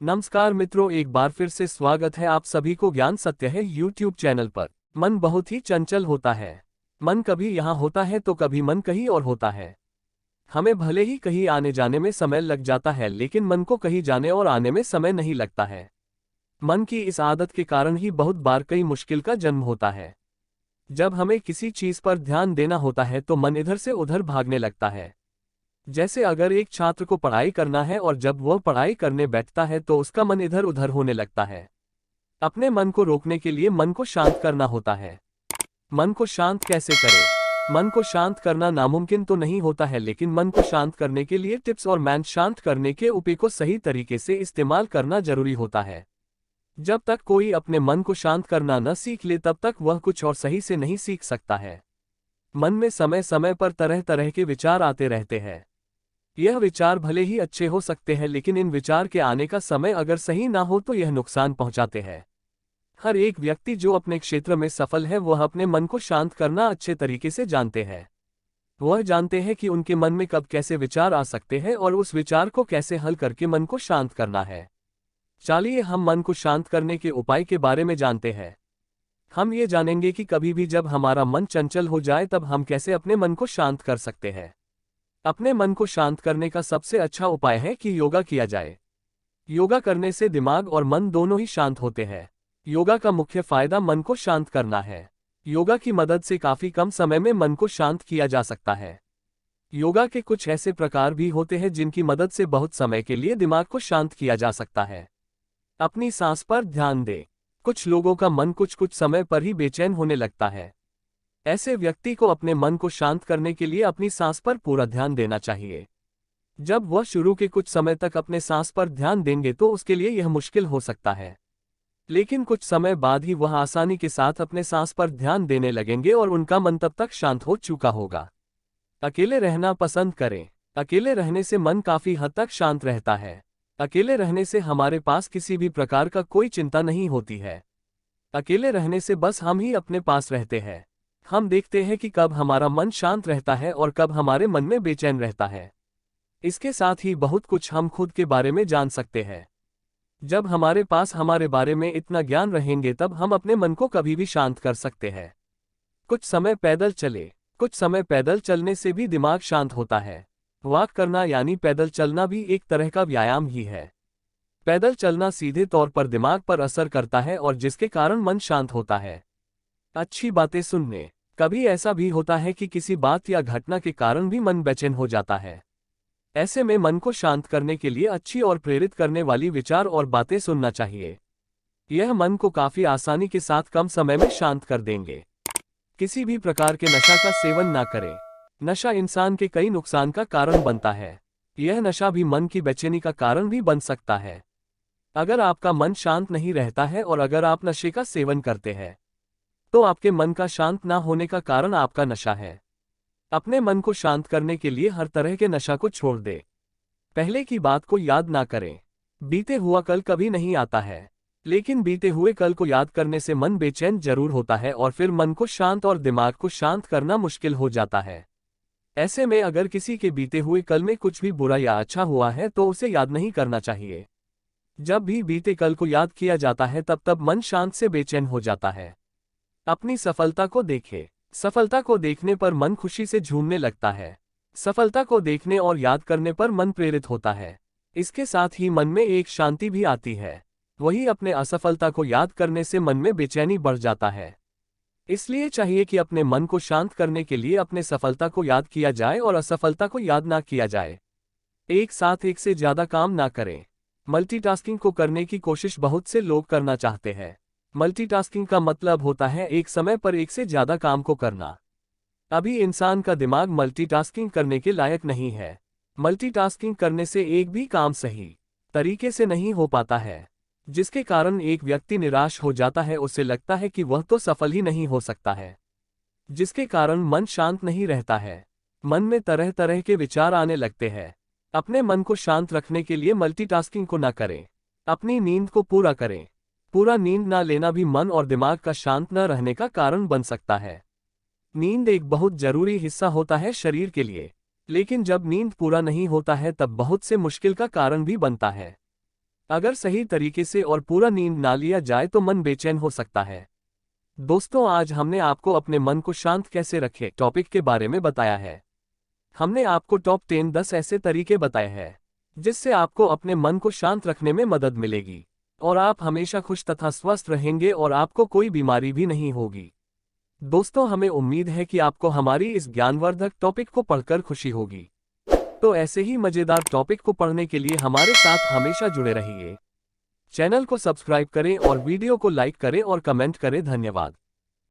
नमस्कार मित्रों, एक बार फिर से स्वागत है आप सभी को ज्ञान सत्य है यूट्यूब चैनल पर। मन बहुत ही चंचल होता है। मन कभी यहाँ होता है तो कभी मन कहीं और होता है। हमें भले ही कहीं आने जाने में समय लग जाता है, लेकिन मन को कहीं जाने और आने में समय नहीं लगता है। मन की इस आदत के कारण ही बहुत बार कई मुश्किल का जन्म होता है। जब हमें किसी चीज पर ध्यान देना होता है तो मन इधर से उधर भागने लगता है। जैसे अगर एक छात्र को पढ़ाई करना है और जब वह पढ़ाई करने बैठता है तो उसका मन इधर उधर होने लगता है। अपने मन को रोकने के लिए मन को शांत करना होता है। मन को शांत कैसे करें? मन को शांत करना नामुमकिन तो नहीं होता है, लेकिन मन को शांत करने के लिए टिप्स और मैन शांत करने के उपाय को सही तरीके से इस्तेमाल करना जरूरी होता है। जब तक कोई अपने मन को शांत करना न सीख ले तब तक वह कुछ और सही से नहीं सीख सकता है। मन में समय समय पर तरह तरह के विचार आते रहते हैं। यह विचार भले ही अच्छे हो सकते हैं, लेकिन इन विचार के आने का समय अगर सही ना हो तो यह नुकसान पहुंचाते हैं। हर एक व्यक्ति जो अपने क्षेत्र में सफल है वह अपने मन को शांत करना अच्छे तरीके से जानते हैं। वह जानते हैं कि उनके मन में कब कैसे विचार आ सकते हैं और उस विचार को कैसे हल करके मन को शांत करना है। चलिए हम मन को शांत करने के उपाय के बारे में जानते हैं। हम ये जानेंगे कि कभी भी जब हमारा मन चंचल हो जाए तब हम कैसे अपने मन को शांत कर सकते हैं। अपने मन को शांत करने का सबसे अच्छा उपाय है कि योगा किया जाए। योगा करने से दिमाग और मन दोनों ही शांत होते हैं। योगा का मुख्य फायदा मन को शांत करना है। योगा की मदद से काफी कम समय में मन को शांत किया जा सकता है। योगा के कुछ ऐसे प्रकार भी होते हैं जिनकी मदद से बहुत समय के लिए दिमाग को शांत किया जा सकता है। अपनी सांस पर ध्यान दें। कुछ लोगों का मन कुछ कुछ समय पर ही बेचैन होने लगता है। ऐसे व्यक्ति को अपने मन को शांत करने के लिए अपनी सांस पर पूरा ध्यान देना चाहिए। जब वह शुरू के कुछ समय तक अपने सांस पर ध्यान देंगे तो उसके लिए यह मुश्किल हो सकता है, लेकिन कुछ समय बाद ही वह आसानी के साथ अपने सांस पर ध्यान देने लगेंगे और उनका मन तब तक शांत हो चुका होगा। अकेले रहना पसंद करें। अकेले रहने से मन काफी हद तक शांत रहता है। अकेले रहने से हमारे पास किसी भी प्रकार का कोई चिंता नहीं होती है। अकेले रहने से बस हम ही अपने पास रहते हैं। हम देखते हैं कि कब हमारा मन शांत रहता है और कब हमारे मन में बेचैन रहता है। इसके साथ ही बहुत कुछ हम खुद के बारे में जान सकते हैं। जब हमारे पास हमारे बारे में इतना ज्ञान रहेंगे तब हम अपने मन को कभी भी शांत कर सकते हैं। कुछ समय पैदल चले। कुछ समय पैदल चलने से भी दिमाग शांत होता है। वॉक करना यानी पैदल चलना भी एक तरह का व्यायाम ही है। पैदल चलना सीधे तौर पर दिमाग पर असर करता है और जिसके कारण मन शांत होता है। अच्छी बातें सुनने। कभी ऐसा भी होता है कि किसी बात या घटना के कारण भी मन बेचैन हो जाता है। ऐसे में मन को शांत करने के लिए अच्छी और प्रेरित करने वाली विचार और बातें सुनना चाहिए। यह मन को काफी आसानी के साथ कम समय में शांत कर देंगे। किसी भी प्रकार के नशा का सेवन ना करें। नशा इंसान के कई नुकसान का कारण बनता है। यह नशा भी मन की बेचैनी का कारण भी बन सकता है। अगर आपका मन शांत नहीं रहता है और अगर आप नशे का सेवन करते हैं तो आपके मन का शांत ना होने का कारण आपका नशा है। अपने मन को शांत करने के लिए हर तरह के नशा को छोड़ दे। पहले की बात को याद ना करें। बीते हुआ कल कभी नहीं आता है, लेकिन बीते हुए कल को याद करने से मन बेचैन जरूर होता है और फिर मन को शांत और दिमाग को शांत करना मुश्किल हो जाता है। ऐसे में अगर किसी के बीते हुए कल में कुछ भी बुरा या अच्छा हुआ है तो उसे याद नहीं करना चाहिए। जब भी बीते कल को याद किया जाता है तब तब मन शांत से बेचैन हो जाता है। अपनी सफलता को देखें। सफलता को देखने पर मन खुशी से झूमने लगता है। सफलता को देखने और याद करने पर मन प्रेरित होता है। इसके साथ ही मन में एक शांति भी आती है। वही अपने असफलता को याद करने से मन में बेचैनी बढ़ जाता है। इसलिए चाहिए कि अपने मन को शांत करने के लिए अपने सफलता को याद किया जाए और असफलता को याद ना किया जाए। एक साथ एक से ज्यादा काम ना करें। मल्टीटास्किंग को करने की कोशिश बहुत से लोग करना चाहते हैं। मल्टीटास्किंग का मतलब होता है एक समय पर एक से ज्यादा काम को करना। अभी इंसान का दिमाग मल्टीटास्किंग करने के लायक नहीं है। मल्टीटास्किंग करने से एक भी काम सही तरीके से नहीं हो पाता है, जिसके कारण एक व्यक्ति निराश हो जाता है। उसे लगता है कि वह तो सफल ही नहीं हो सकता है, जिसके कारण मन शांत नहीं रहता है। मन में तरह तरह के विचार आने लगते हैं। अपने मन को शांत रखने के लिए मल्टीटास्किंग को न करें। अपनी नींद को पूरा करें। पूरा नींद ना लेना भी मन और दिमाग का शांत न रहने का कारण बन सकता है। नींद एक बहुत जरूरी हिस्सा होता है शरीर के लिए, लेकिन जब नींद पूरा नहीं होता है तब बहुत से मुश्किल का कारण भी बनता है। अगर सही तरीके से और पूरा नींद ना लिया जाए तो मन बेचैन हो सकता है। दोस्तों, आज हमने आपको अपने मन को शांत कैसे रखें टॉपिक के बारे में बताया है। हमने आपको टॉप 10 ऐसे तरीके बताए हैं जिससे आपको अपने मन को शांत रखने में मदद मिलेगी और आप हमेशा खुश तथा स्वस्थ रहेंगे और आपको कोई बीमारी भी नहीं होगी। दोस्तों, हमें उम्मीद है कि आपको हमारी इस ज्ञानवर्धक टॉपिक को पढ़कर खुशी होगी। तो ऐसे ही मजेदार टॉपिक को पढ़ने के लिए हमारे साथ हमेशा जुड़े रहिए। चैनल को सब्सक्राइब करें और वीडियो को लाइक करें और कमेंट करें। धन्यवाद।